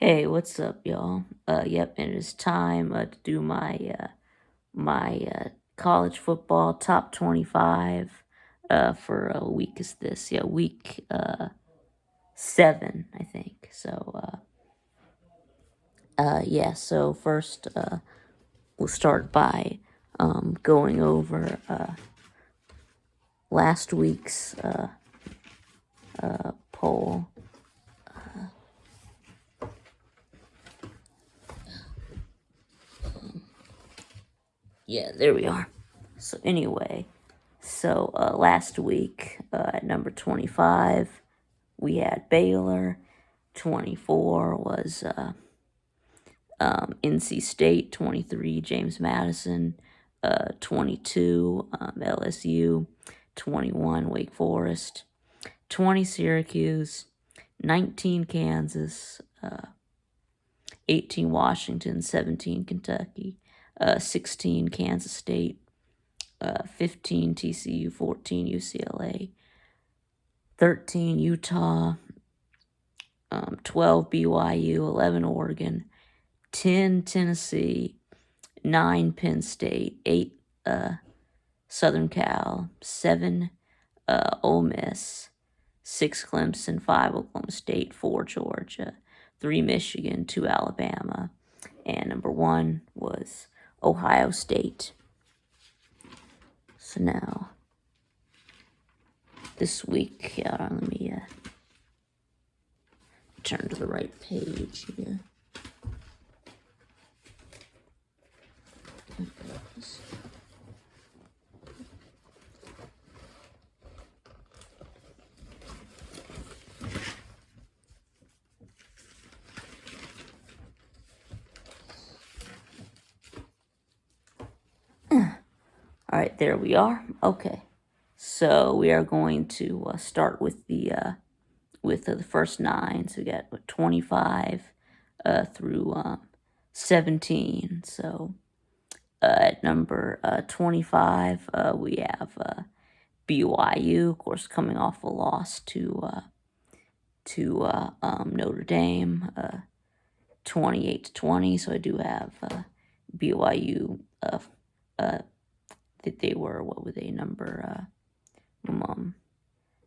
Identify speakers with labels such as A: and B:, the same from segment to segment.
A: Hey, what's up, y'all? Yep, and it's time to do my college football top 25 for a week is this. Yeah, week 7, I think. Yeah, so first we'll start by going over last week's poll. Yeah, there we are. So anyway, last week at number 25, we had Baylor. 24 was NC State. 23, James Madison. 22, LSU. 21, Wake Forest. 20, Syracuse. 19, Kansas. 18, Washington. 17, Kentucky. 16, Kansas State. 15, TCU. 14, UCLA. 13, Utah. 12, BYU. 11, Oregon. 10, Tennessee. 9, Penn State. 8, Southern Cal. 7, Ole Miss. 6, Clemson. 5, Oklahoma State. 4, Georgia. 3, Michigan. 2, Alabama. And number 1 was Ohio State. So now, this week, let me turn to the right page here. All right, there we are. Okay, so we are going to start with the first 9. So we got 25 through 17. So at number 25, we have BYU, of course, coming off a loss to Notre Dame, 28-20. So I do have BYU. That they were, what were they, number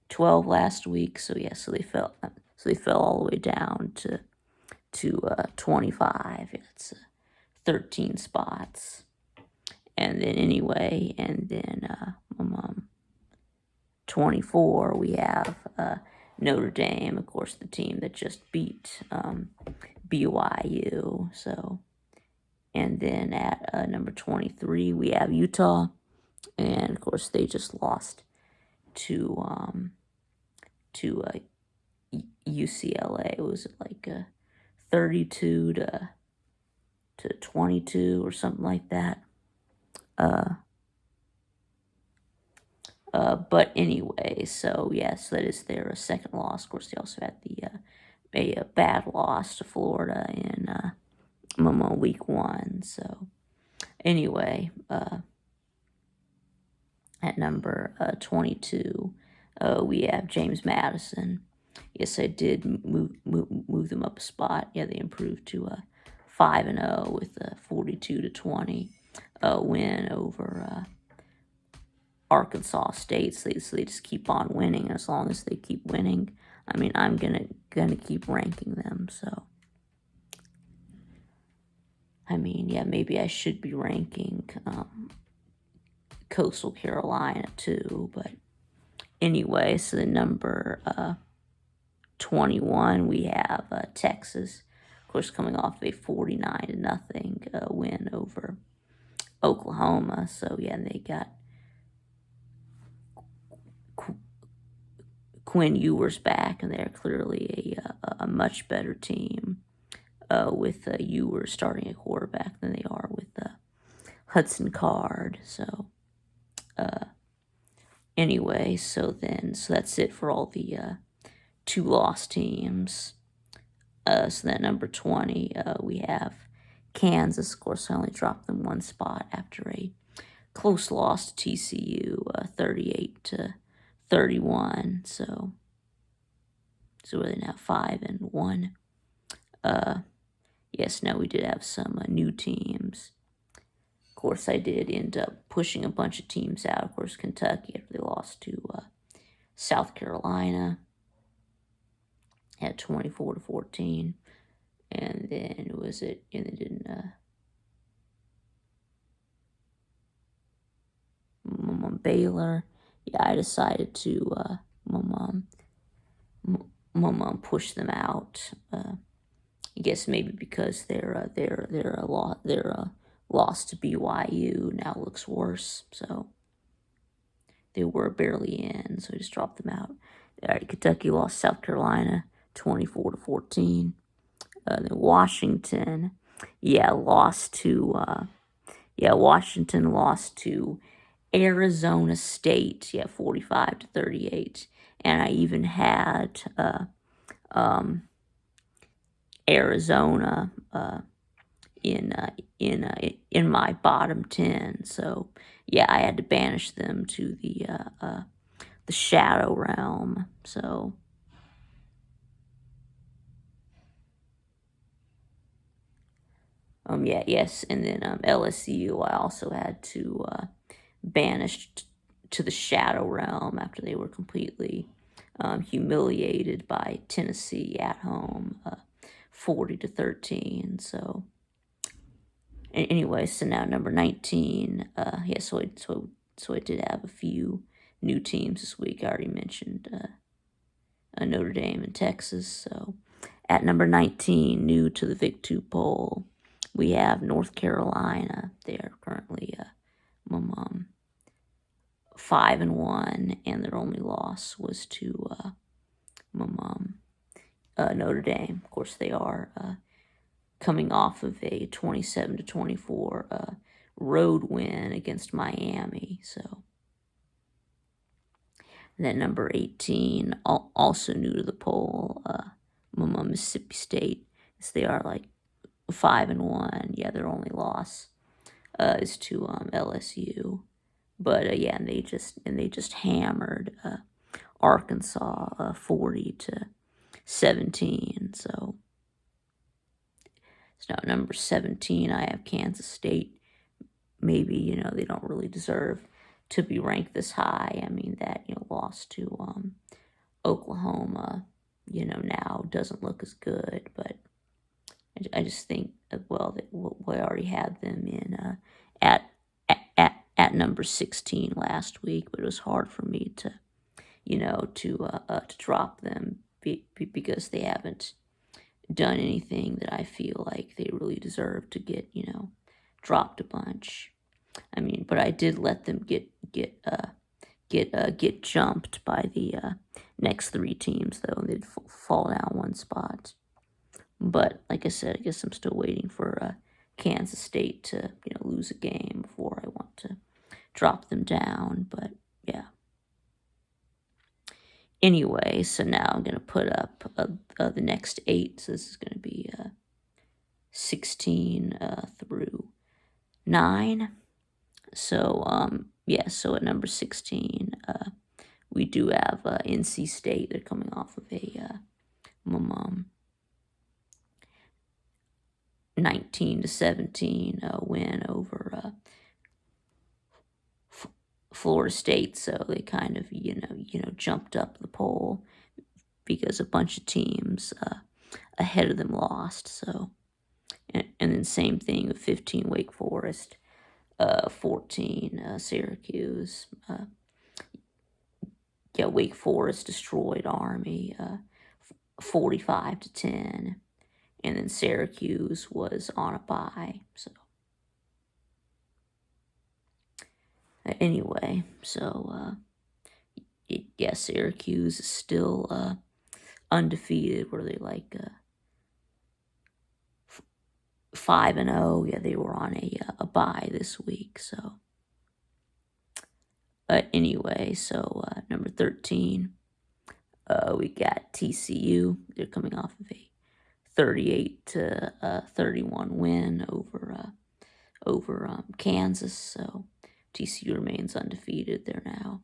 A: 12 last week. So yeah, so they fell all the way down to 25. It's 13 spots. And then 24, we have Notre Dame, of course, the team that just beat BYU. So, and then at number 23, we have Utah, and of course they just lost to UCLA. Was it like 32 to 22 or something like that? But anyway, so yes, that is their second loss. Of course, they also had a bad loss to Florida in week 1. So anyway, at number 22, we have James Madison. Yes, I did move them up a spot. Yeah, they improved to 5-0 with a 42-20 win over Arkansas State. So they just keep on winning. As long as they keep winning, I mean, I'm gonna keep ranking them. So, I mean, yeah, maybe I should be ranking Coastal Carolina too, but anyway, so the number 21, we have Texas, of course, coming off a 49-0 win over Oklahoma. So yeah, they got Quinn Ewers back, and they're clearly a much better team with Ewers starting at quarterback than they are with Hudson Card. So anyway, so that's it for all the 2 loss teams. So that number 20, we have Kansas. Of course, I only dropped them 1 spot after a close loss to TCU, 38-31. So are they now 5-1? Yes, now we did have some new teams. Of course, I did end up pushing a bunch of teams out. Of course, Kentucky, after they lost to South Carolina at 24-14. And then was it? And they didn't. Baylor. Yeah, I decided to. My mom pushed them out. I guess maybe because their loss to BYU now looks worse. So they were barely in, so I just dropped them out. All right, Kentucky lost South Carolina 24-14. Then Washington, Washington lost to Arizona State, 45-38, and I even had Arizona in my bottom 10. So yeah, I had to banish them to the shadow realm. So and then LSU I also had to banish to the shadow realm after they were completely humiliated by Tennessee at home, 40-13. So anyway, so now number 19. So I did have a few new teams this week. I already mentioned Notre Dame and Texas. So at number 19, new to the Vic2 poll, we have North Carolina. They are currently 5-1, and their only loss was to Notre Dame. Of course, they are coming off of a 27-24 road win against Miami. So then number 18, also new to the poll, Mississippi State. So they are like 5-1. Yeah, their only loss is to LSU. But and they just hammered Arkansas 40-17. So now number 17, I have Kansas State. Maybe they don't really deserve to be ranked this high. I mean that lost to Oklahoma. Now doesn't look as good, but I just think that we already had them in at number 16 last week, but it was hard for me to drop them because they haven't done anything that I feel like they really deserve to get dropped a bunch. I mean, but I did let them get jumped by the next three teams though. They'd fall down one spot. But like I said, I guess I'm still waiting for Kansas State to lose a game before I want to drop them down. But yeah. Anyway, so now I'm going to put up the next 8. So this is going to be 16 through 9. So, so at number 16, we do have NC State. They're coming off of a 19-17 win over Florida State, so they kind of jumped up the poll because a bunch of teams ahead of them lost. So and then same thing with 15 Wake Forest, 14 Syracuse. Wake Forest destroyed Army 45-10, and then Syracuse was on a bye. So anyway, so Syracuse is still undefeated. Were they like 5-0? Yeah, they were on a bye this week. So anyway, so number 13, we got TCU. They're coming off of a 38-31 win over Kansas. So TCU remains undefeated. They're now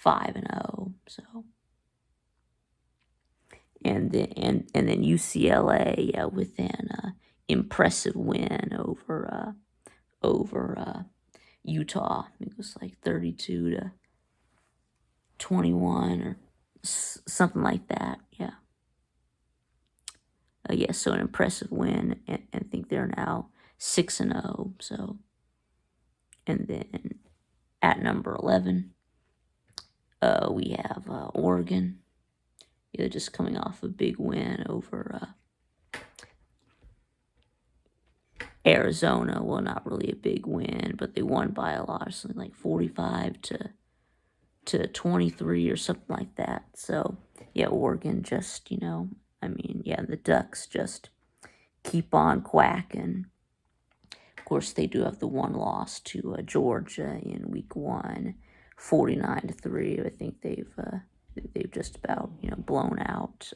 A: 5-0. So and then UCLA, with an impressive win over Utah. It was like 32-21 or something like that. Yeah. Yeah, so an impressive win, and I think they're now 6-0. So, and then at number 11, we have Oregon. They're just coming off a big win over Arizona. Well, not really a big win, but they won by a lot, something like 45-23 or something like that. So, yeah, Oregon just, the Ducks just keep on quacking. Of course, they do have the one loss to Georgia in week 1, 49-3. I think they've just about blown out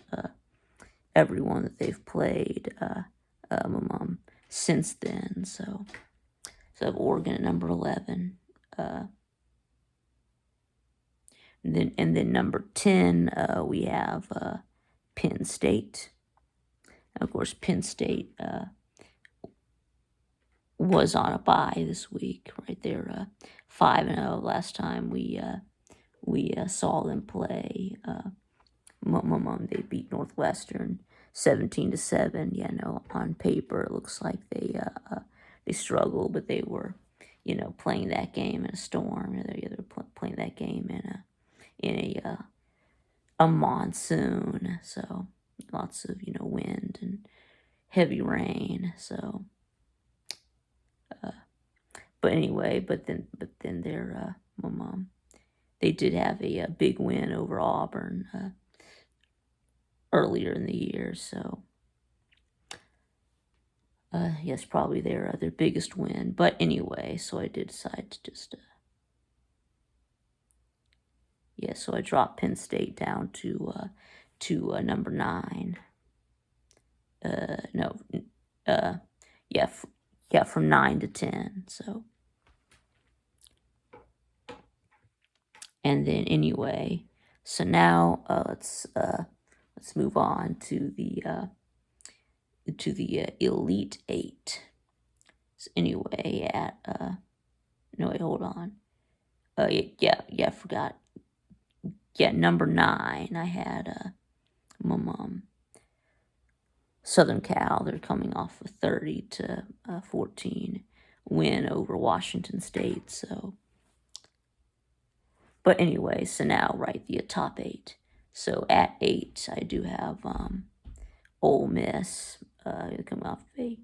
A: everyone that they've played since then. So I have Oregon at number 11. And then number 10, we have Penn State. And of course, Penn State was on a bye this week, right? They're 5-0. Last time we saw them play, they beat Northwestern 17-7. Yeah, no, on paper it looks like they struggled, but they were, playing that game in a storm. They're playing that game in a monsoon, so lots of wind and heavy rain. So, but anyway, but then they're they did have a big win over Auburn earlier in the year. So, yes, probably their biggest win. But anyway, so I did decide to just so I dropped Penn State down to number 9. From 9 to 10. So, and then anyway, so now let's move on to the Elite 8. So anyway, at no, wait, hold on. I forgot. Yeah, number 9, I had Southern Cal. They're coming off a 30-14 win over Washington State. So, but anyway, so now, right, the top 8. So at 8, I do have Ole Miss coming off a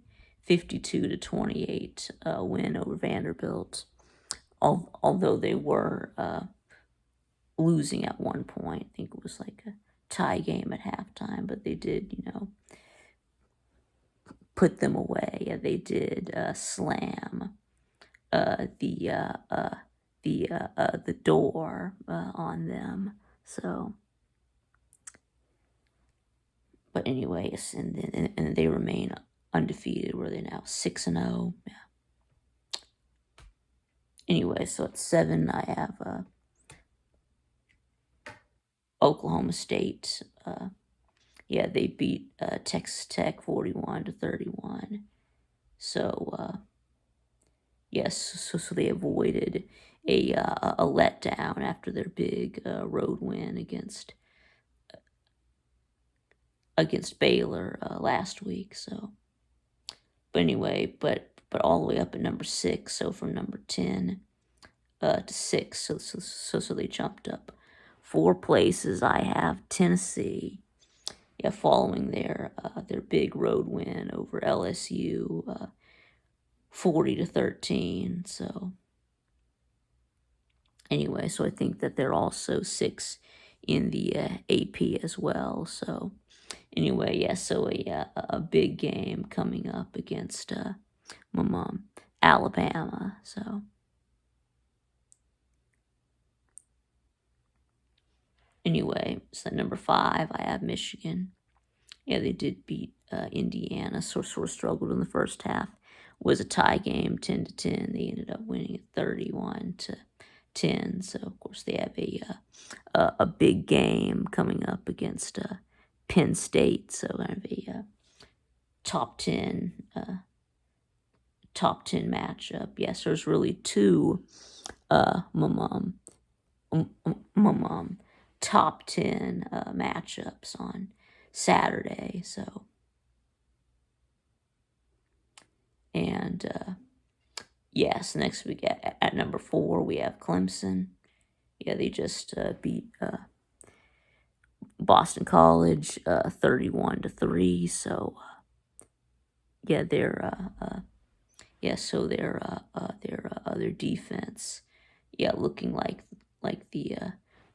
A: 52-28 win over Vanderbilt. Although they were losing at one point, I think it was like a tie game at halftime, but they did, put them away. Yeah, they did slam the door on them. So, but anyways, and they remain undefeated. Where they now 6-0. Yeah. Anyway, so at 7, I have Oklahoma State. They beat Texas Tech 41-31. So, yes, so they avoided a letdown after their big road win against Baylor last week. So, but anyway, but all the way up at number 6. So from number 10 to 6. So they jumped up 4 places. I have Tennessee. Yeah, following their big road win over LSU, 40-13. So anyway, so I think that they're also 6 in the AP as well. So anyway, yeah, so a big game coming up against Alabama. So anyway, so number 5, I have Michigan. Yeah, they did beat Indiana. Sort of struggled in the first half. Was a tie game, 10-10. They ended up winning it 31-10. So of course they have a big game coming up against Penn State, so kind of a top 10 matchup. Yes, there's really two top 10 matchups on Saturday. So, and yes, next we get at number 4 we have Clemson. Yeah, they just beat Boston College 31-3. So yeah, their defense, yeah, looking like the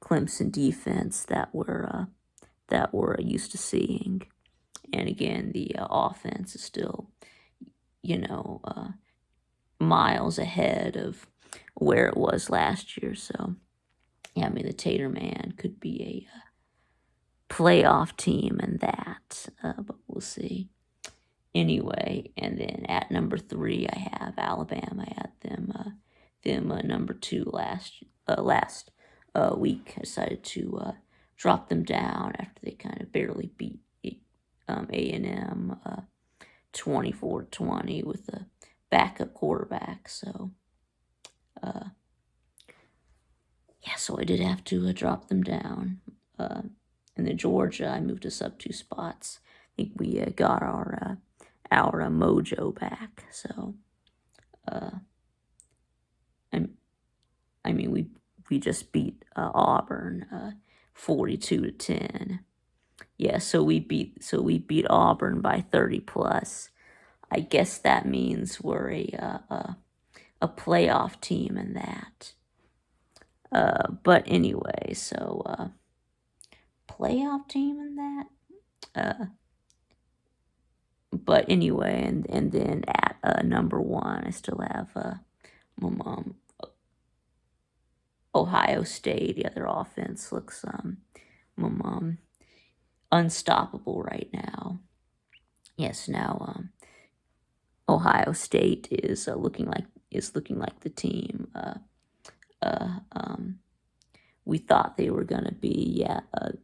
A: Clemson defense that we're used to seeing. And again, the offense is still, miles ahead of where it was last year. So, yeah, I mean, the Tater Man could be a playoff team in that, but we'll see. Anyway, and then at number 3, I have Alabama. I had them number 2 last week. I decided to drop them down after they kind of barely beat A&M 24-20 with a backup quarterback. So, so I did have to drop them down. And then Georgia, I moved us up 2 spots. I think we got our mojo back. So, I mean, we just beat Auburn 42-10. Yeah, so we beat Auburn by 30 plus. I guess that means we're a playoff team in that. But anyway, so playoff team in that. But anyway, and then at number 1, I still have Ohio State. Yeah, their offense looks unstoppable right now. Yes, now Ohio State is looking like the team we thought they were going to be.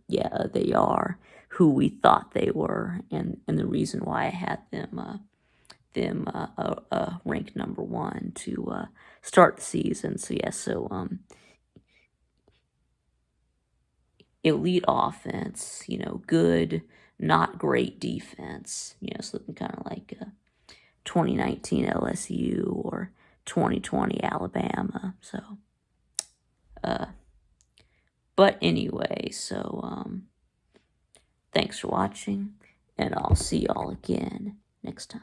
A: They are who we thought they were, and the reason why I had them ranked number 1 to start the season. So elite offense, good, not great defense. It's looking kind of like 2019 LSU or 2020 Alabama. So, but anyway, so thanks for watching, and I'll see y'all again next time.